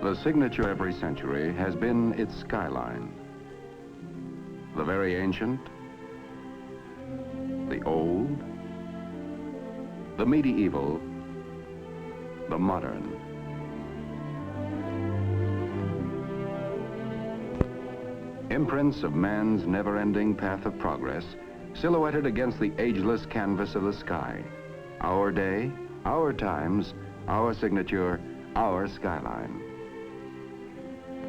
The signature every century has been its skyline. The very ancient, the old, the medieval, the modern. Imprints of man's never-ending path of progress, silhouetted against the ageless canvas of the sky. Our day, our times, our signature, our skyline.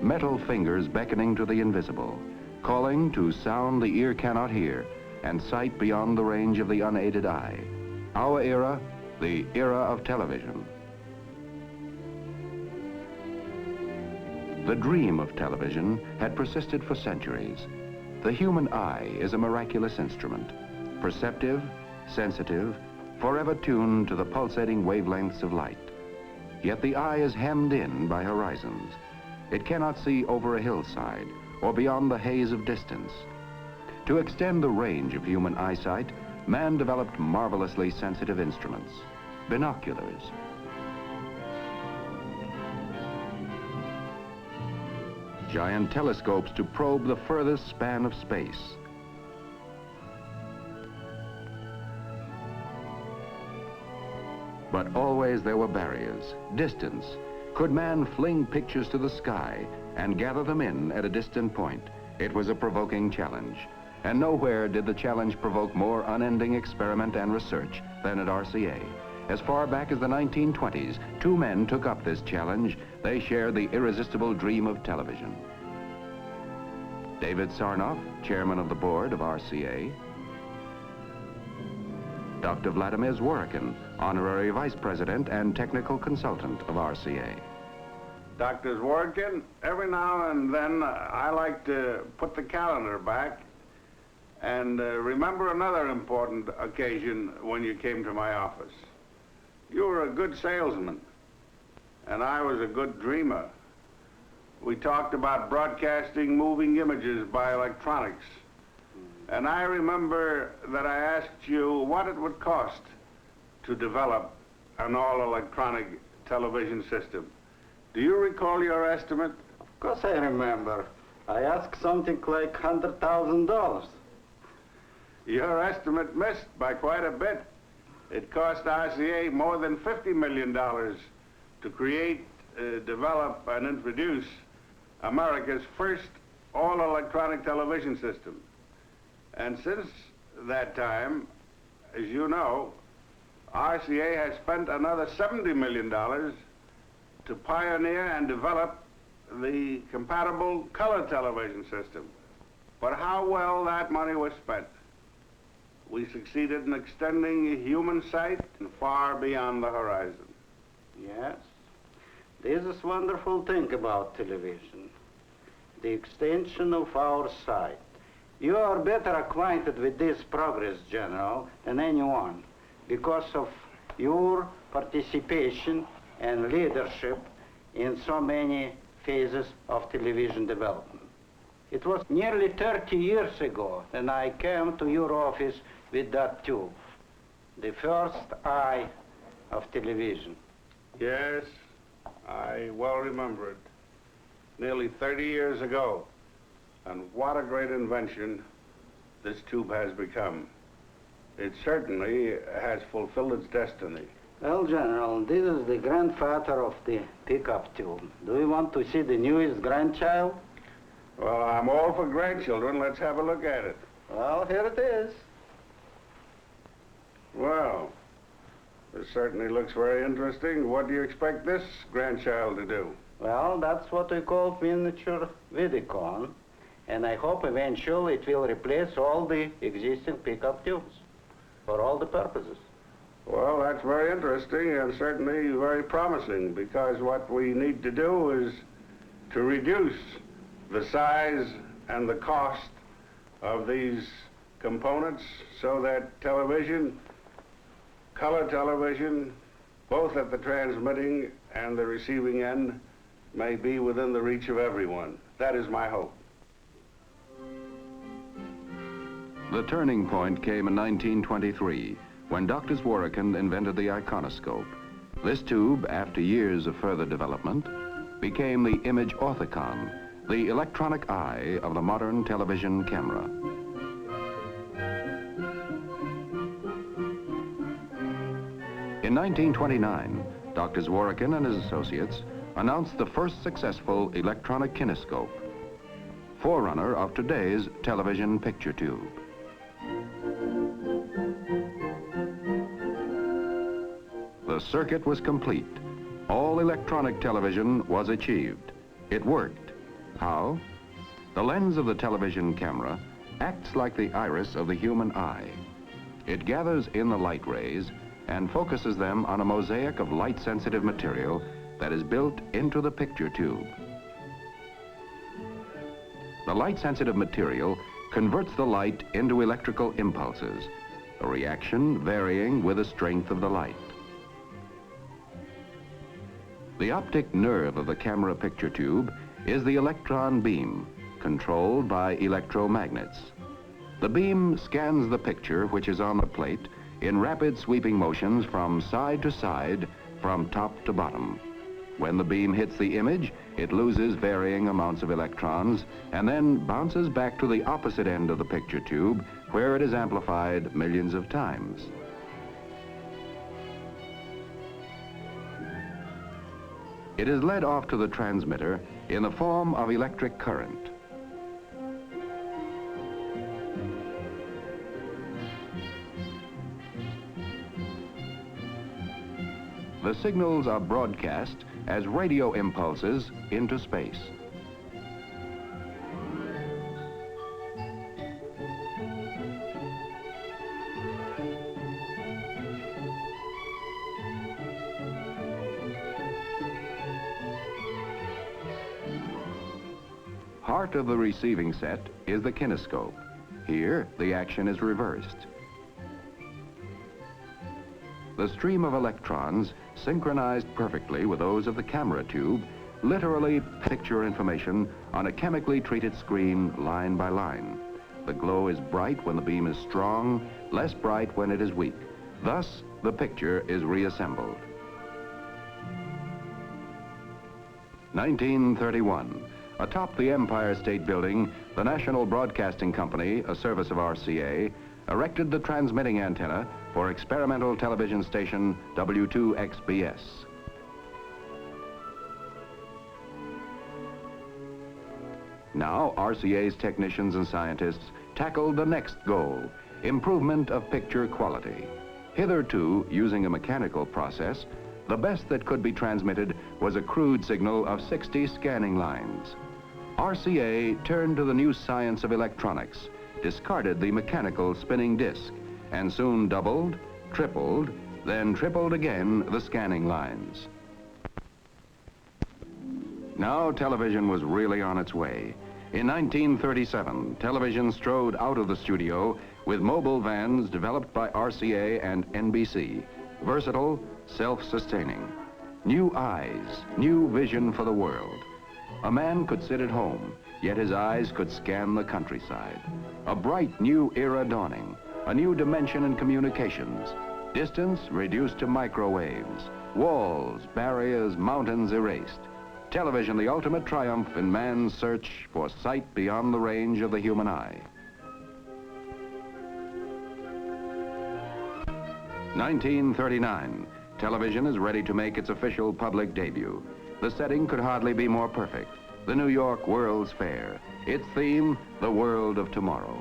Metal fingers beckoning to the invisible, calling to sound the ear cannot hear, and sight beyond the range of the unaided eye. Our era, the era of television. The dream of television had persisted for centuries. The human eye is a miraculous instrument, perceptive, sensitive, forever tuned to the pulsating wavelengths of light. Yet the eye is hemmed in by horizons. It cannot see over a hillside or beyond the haze of distance. To extend the range of human eyesight, man developed marvelously sensitive instruments, binoculars. Giant telescopes to probe the furthest span of space. But always there were barriers, distance. Could man fling pictures to the sky and gather them in at a distant point? It was a provoking challenge. And nowhere did the challenge provoke more unending experiment and research than at RCA. As far back as the 1920s, two men took up this challenge. They shared the irresistible dream of television. David Sarnoff, chairman of the board of RCA. Dr. Vladimir Zworykin, honorary vice president and technical consultant of RCA. Dr. Zworykin, every now and then I like to put the calendar back and remember another important occasion when you came to my office. You were a good salesman, and I was a good dreamer. We talked about broadcasting moving images by electronics. And I remember that I asked you what it would cost to develop an all-electronic television system. Do you recall your estimate? Of course I remember. I asked something like $100,000. Your estimate missed by quite a bit. It cost RCA more than $50 million to create, develop, and introduce America's first all-electronic television system. And since that time, as you know, RCA has spent another $70 million to pioneer and develop the compatible color television system. But how well that money was spent. We succeeded in extending human sight far beyond the horizon. Yes. This is wonderful thing about television. The extension of our sight. You are better acquainted with this progress, General, than anyone because of your participation and leadership in so many phases of television development. It was nearly 30 years ago when I came to your office with that tube, the first eye of television. Yes, I well remember it. Nearly 30 years ago. And what a great invention this tube has become. It certainly has fulfilled its destiny. Well, General, this is the grandfather of the pickup tube. Do you want to see the newest grandchild? Well, I'm all for grandchildren. Let's have a look at it. Well, here it is. Well, this certainly looks very interesting. What do you expect this grandchild to do? Well, that's what we call miniature Vidicon. And I hope eventually it will replace all the existing pickup tubes for all the purposes. Well, that's very interesting and certainly very promising because what we need to do is to reduce the size and the cost of these components so that television, color television, both at the transmitting and the receiving end, may be within the reach of everyone. That is my hope. The turning point came in 1923 when Dr. Zworykin invented the iconoscope. This tube, after years of further development, became the image orthicon, the electronic eye of the modern television camera. In 1929, Dr. Zworykin and his associates announced the first successful electronic kinescope, forerunner of today's television picture tube. The circuit was complete. All electronic television was achieved. It worked. How? The lens of the television camera acts like the iris of the human eye. It gathers in the light rays and focuses them on a mosaic of light-sensitive material that is built into the picture tube. The light-sensitive material converts the light into electrical impulses, a reaction varying with the strength of the light. The optic nerve of the camera picture tube is the electron beam, controlled by electromagnets. The beam scans the picture, which is on the plate, in rapid sweeping motions from side to side, from top to bottom. When the beam hits the image, it loses varying amounts of electrons and then bounces back to the opposite end of the picture tube, where it is amplified millions of times. It is led off to the transmitter in the form of electric current. The signals are broadcast as radio impulses into space. Heart of the receiving set is the kinescope. Here, the action is reversed. The stream of electrons, synchronized perfectly with those of the camera tube, literally picture information on a chemically treated screen line by line. The glow is bright when the beam is strong, less bright when it is weak. Thus, the picture is reassembled. 1931. Atop the Empire State Building, the National Broadcasting Company, a service of RCA, erected the transmitting antenna for experimental television station W2XBS. Now, RCA's technicians and scientists tackled the next goal, improvement of picture quality. Hitherto, using a mechanical process, the best that could be transmitted was a crude signal of 60 scanning lines. RCA turned to the new science of electronics, discarded the mechanical spinning disc, and soon doubled, tripled, then tripled again the scanning lines. Now television was really on its way. In 1937, television strode out of the studio with mobile vans developed by RCA and NBC, versatile, self-sustaining. New eyes, new vision for the world. A man could sit at home, yet his eyes could scan the countryside. A bright new era dawning, a new dimension in communications. Distance reduced to microwaves. Walls, barriers, mountains erased. Television, the ultimate triumph in man's search for sight beyond the range of the human eye. 1939. Television is ready to make its official public debut. The setting could hardly be more perfect. The New York World's Fair. Its theme, the world of tomorrow.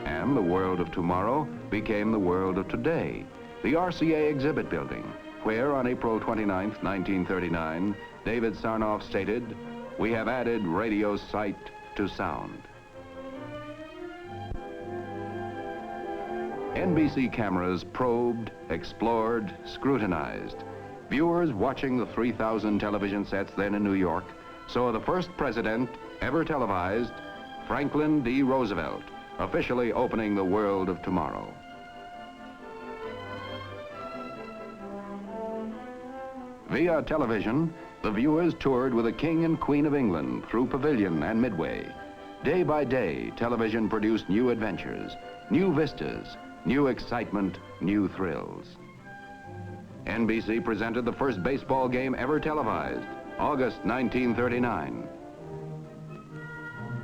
And the world of tomorrow became the world of today. The RCA exhibit building, where on April 29, 1939, David Sarnoff stated, "We have added radio sight to sound." NBC cameras probed, explored, scrutinized. Viewers watching the 3,000 television sets then in New York saw the first president ever televised, Franklin D. Roosevelt, officially opening the world of tomorrow. Via television, the viewers toured with the King and Queen of England through Pavilion and Midway. Day by day, television produced new adventures, new vistas, new excitement, new thrills. NBC presented the first baseball game ever televised, August 1939.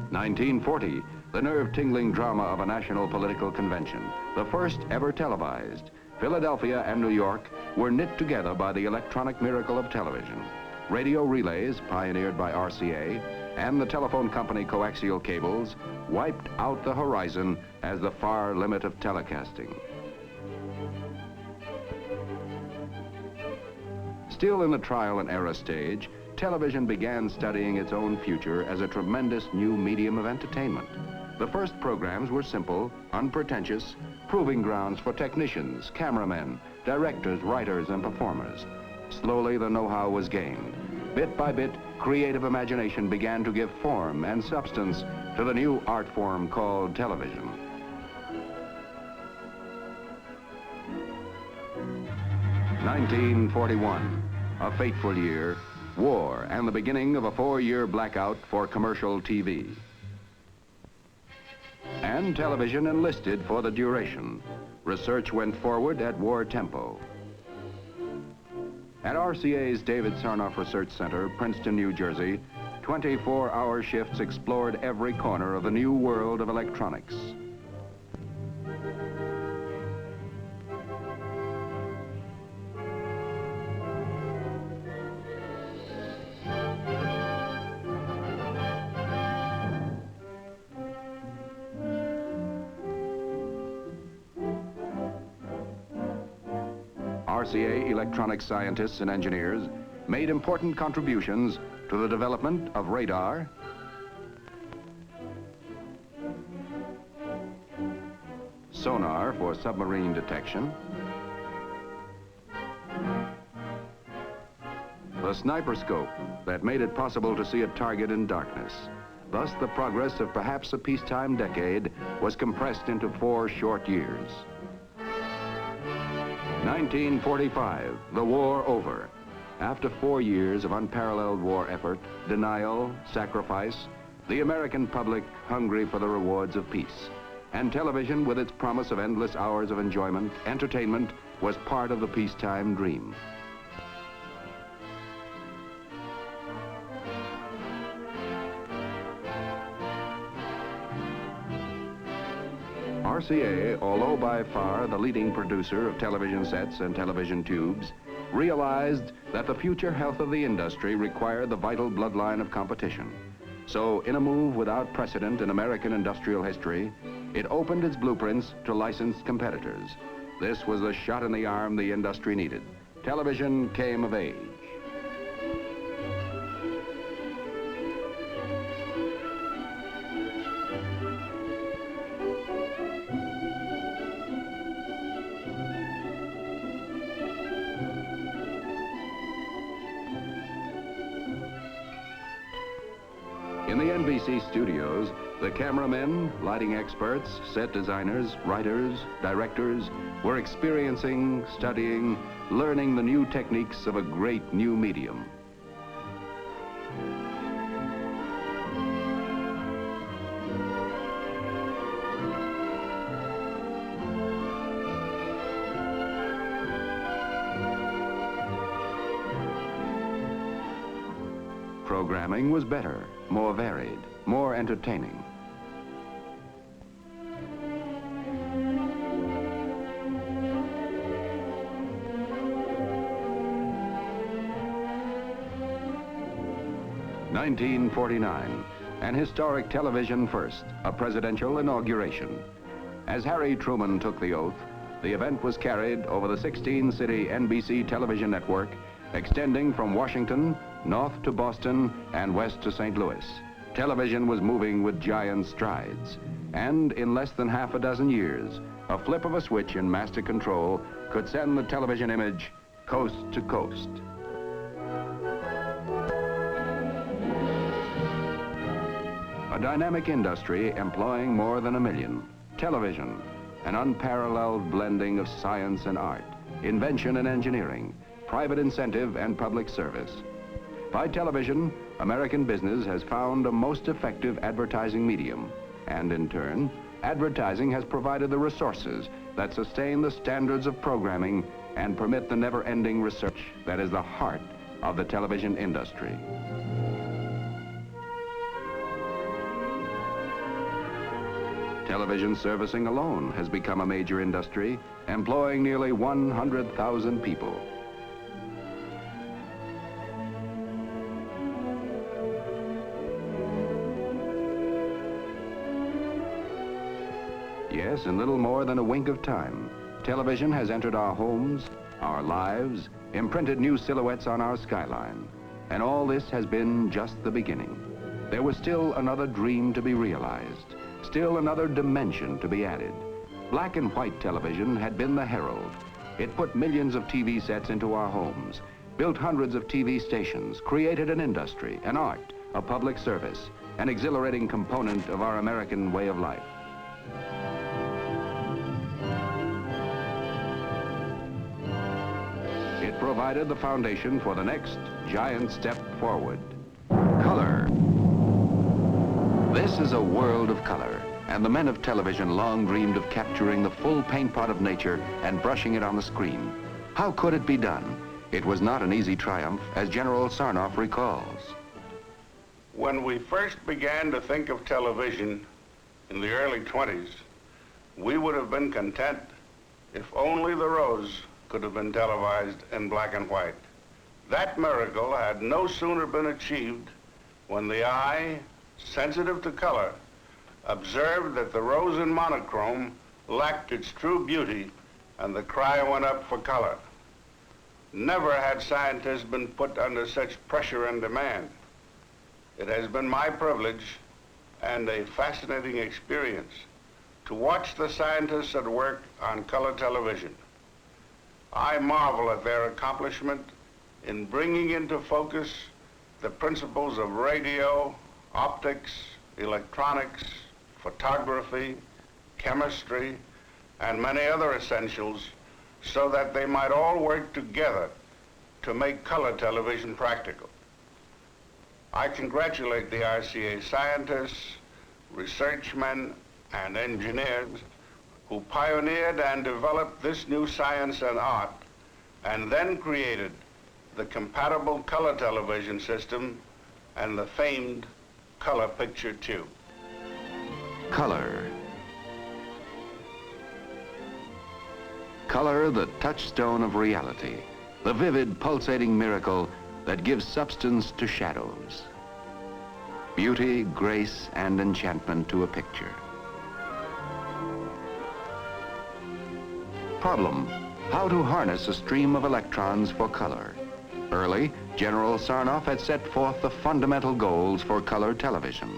1940, the nerve-tingling drama of a national political convention, the first ever televised. Philadelphia and New York were knit together by the electronic miracle of television. Radio relays, pioneered by RCA, and the telephone company coaxial cables, wiped out the horizon as the far limit of telecasting. Still in the trial and error stage, television began studying its own future as a tremendous new medium of entertainment. The first programs were simple, unpretentious, proving grounds for technicians, cameramen, directors, writers, and performers. Slowly, the know-how was gained. Bit by bit, creative imagination began to give form and substance to the new art form called television. (1941), a fateful year, war, and the beginning of a 4-year blackout for commercial TV. And television enlisted for the duration. Research went forward at war tempo. At RCA's David Sarnoff Research Center, Princeton, New Jersey, 24-hour shifts explored every corner of the new world of electronics. RCA electronic scientists and engineers made important contributions to the development of radar, sonar for submarine detection, the sniper scope that made it possible to see a target in darkness. Thus, the progress of perhaps a peacetime decade was compressed into 4 short years. 1945, the war over. After 4 years of unparalleled war effort, denial, sacrifice, the American public hungry for the rewards of peace. And television, with its promise of endless hours of enjoyment, entertainment, was part of the peacetime dream. RCA, although by far the leading producer of television sets and television tubes, realized that the future health of the industry required the vital bloodline of competition. So, in a move without precedent in American industrial history, it opened its blueprints to licensed competitors. This was the shot in the arm the industry needed. Television came of age. In the NBC studios, the cameramen, lighting experts, set designers, writers, directors were experiencing, studying, learning the new techniques of a great new medium. Programming was better, more varied, more entertaining. (1949), an historic television first, a presidential inauguration. As Harry Truman took the oath, the event was carried over the 16-city NBC television network, extending from Washington north to Boston and west to St. Louis. Television was moving with giant strides, and in less than half a dozen years, a flip of a switch in master control could send the television image coast to coast. A dynamic industry employing more than 1 million. Television, an unparalleled blending of science and art, invention and engineering, private incentive and public service. By television, American business has found a most effective advertising medium, and in turn, advertising has provided the resources that sustain the standards of programming and permit the never-ending research that is the heart of the television industry. Television servicing alone has become a major industry, employing nearly 100,000 people. Yes, in little more than a wink of time, television has entered our homes, our lives, imprinted new silhouettes on our skyline. And all this has been just the beginning. There was still another dream to be realized, still another dimension to be added. Black and white television had been the herald. It put millions of TV sets into our homes, built hundreds of TV stations, created an industry, an art, a public service, an exhilarating component of our American way of life. It provided the foundation for the next giant step forward. Color. This is a world of color, and the men of television long dreamed of capturing the full paint pot of nature and brushing it on the screen. How could it be done? It was not an easy triumph, as General Sarnoff recalls. When we first began to think of television in the early 20s, we would have been content if only the rose could have been televised in black and white. That miracle had no sooner been achieved when the eye, sensitive to color, observed that the rose in monochrome lacked its true beauty, and the cry went up for color. Never had scientists been put under such pressure and demand. It has been my privilege and a fascinating experience to watch the scientists at work on color television. I marvel at their accomplishment in bringing into focus the principles of radio, optics, electronics, photography, chemistry, and many other essentials so that they might all work together to make color television practical. I congratulate the RCA scientists, researchmen, and engineers who pioneered and developed this new science and art, and then created the compatible color television system and the famed color picture tube. Color. Color, the touchstone of reality, the vivid, pulsating miracle that gives substance to shadows. Beauty, grace, and enchantment to a picture. Problem: how to harness a stream of electrons for color. Early, General Sarnoff had set forth the fundamental goals for color television.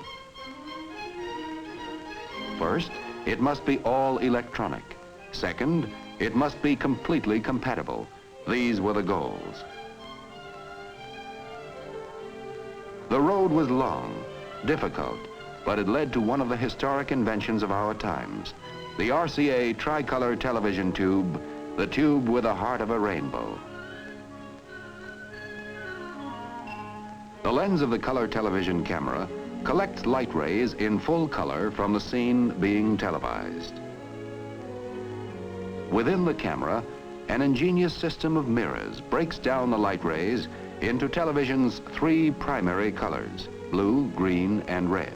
First, it must be all electronic. Second, it must be completely compatible. These were the goals. The road was long, difficult, but it led to one of the historic inventions of our times, the RCA tricolor television tube, the tube with the heart of a rainbow. The lens of the color television camera collects light rays in full color from the scene being televised. Within the camera, an ingenious system of mirrors breaks down the light rays into television's three primary colors, blue, green, and red.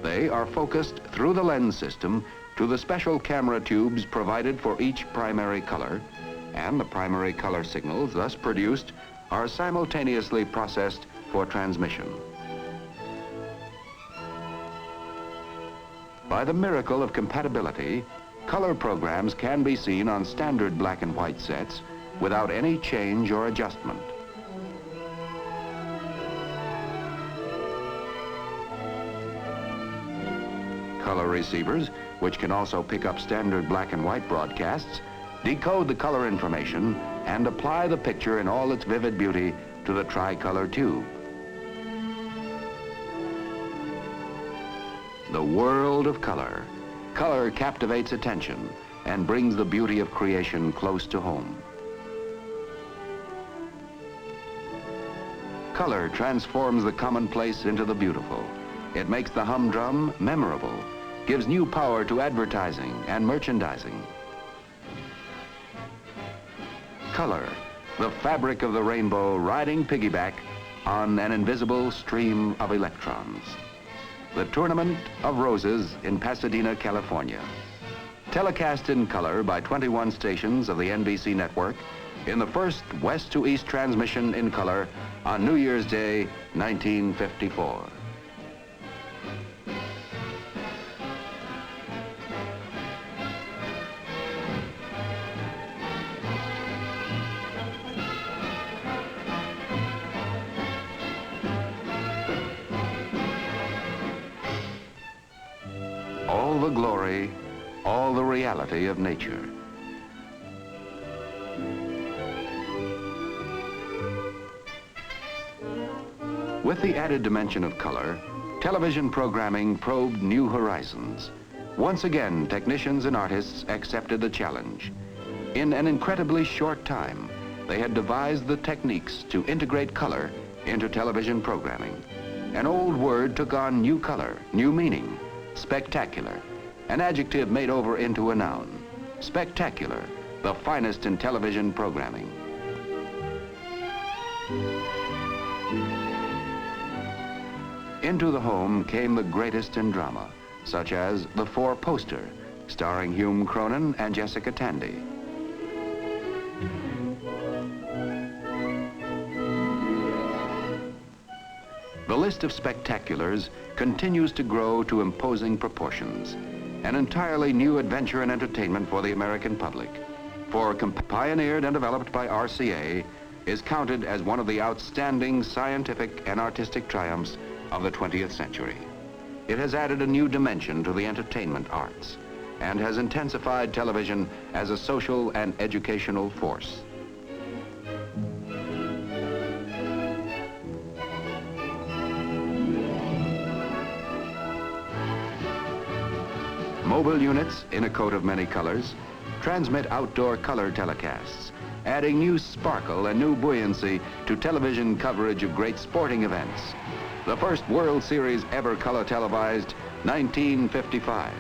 They are focused through the lens system to the special camera tubes provided for each primary color, and the primary color signals thus produced are simultaneously processed for transmission. By the miracle of compatibility, color programs can be seen on standard black and white sets without any change or adjustment. Color receivers, which can also pick up standard black and white broadcasts, decode the color information and apply the picture in all its vivid beauty to the tricolor tube. The world of color. Color captivates attention and brings the beauty of creation close to home. Color transforms the commonplace into the beautiful. It makes the humdrum memorable, gives new power to advertising and merchandising. color, the fabric of the rainbow riding piggyback on an invisible stream of electrons. The Tournament of Roses in Pasadena, California. Telecast in color by 21 stations of the NBC network in the first west to east transmission in color on New Year's Day, 1954. All the glory, all the reality of nature. With the added dimension of color, television programming probed new horizons. Once again, technicians and artists accepted the challenge. In an incredibly short time, they had devised the techniques to integrate color into television programming. An old word took on new color, new meaning. Spectacular, an adjective made over into a noun. Spectacular, the finest in television programming. Into the home came the greatest in drama, such as The Four Poster, starring Hume Cronyn and Jessica Tandy. The list of spectaculars continues to grow to imposing proportions. An entirely new adventure and entertainment for the American public. For pioneered and developed by RCA, is counted as one of the outstanding scientific and artistic triumphs of the 20th century. It has added a new dimension to the entertainment arts and has intensified television as a social and educational force. Mobile units in a coat of many colors transmit outdoor color telecasts, adding new sparkle and new buoyancy to television coverage of great sporting events. The first World Series ever color televised, 1955.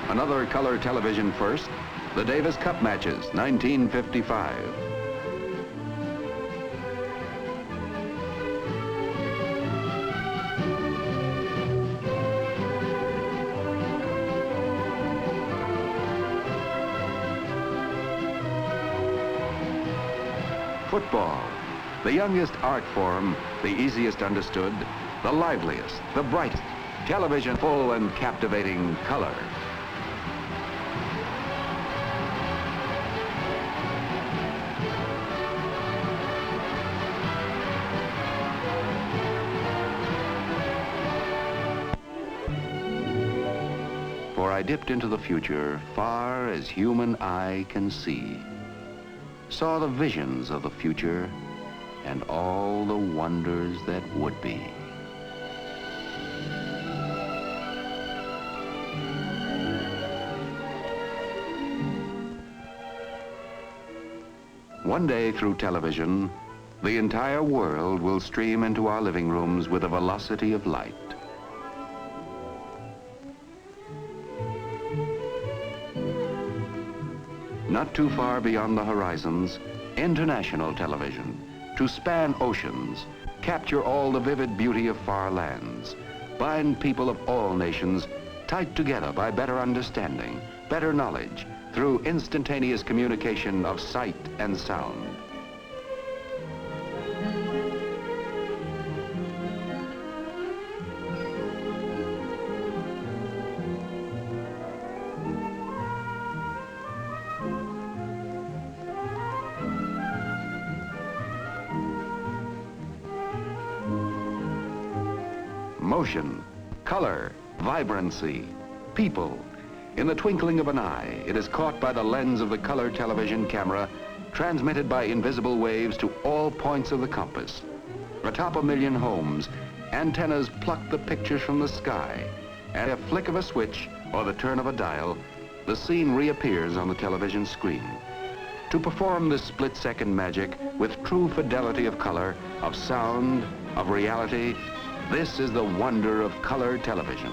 Another color television first, the Davis Cup matches, 1955. Football, the youngest art form, the easiest understood, the liveliest, the brightest, television full and captivating color. For I dipped into the future far as human eye can see, saw the visions of the future and all the wonders that would be. One day through television, the entire world will stream into our living rooms with the velocity of light. Not too far beyond the horizons, international television, to span oceans, capture all the vivid beauty of far lands, bind people of all nations tight together by better understanding, better knowledge, through instantaneous communication of sight and sound. Motion, color, vibrancy, people. In the twinkling of an eye, it is caught by the lens of the color television camera, transmitted by invisible waves to all points of the compass. Atop a million homes, antennas pluck the pictures from the sky, and a flick of a switch or the turn of a dial, the scene reappears on the television screen. To perform this split-second magic with true fidelity of color, of sound, of reality, this is the wonder of color television.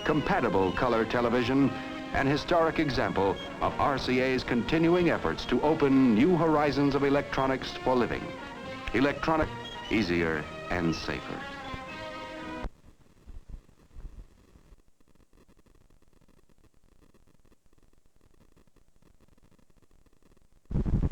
Compatible color television, an historic example of RCA's continuing efforts to open new horizons of electronics for living. Electronic, easier and safer.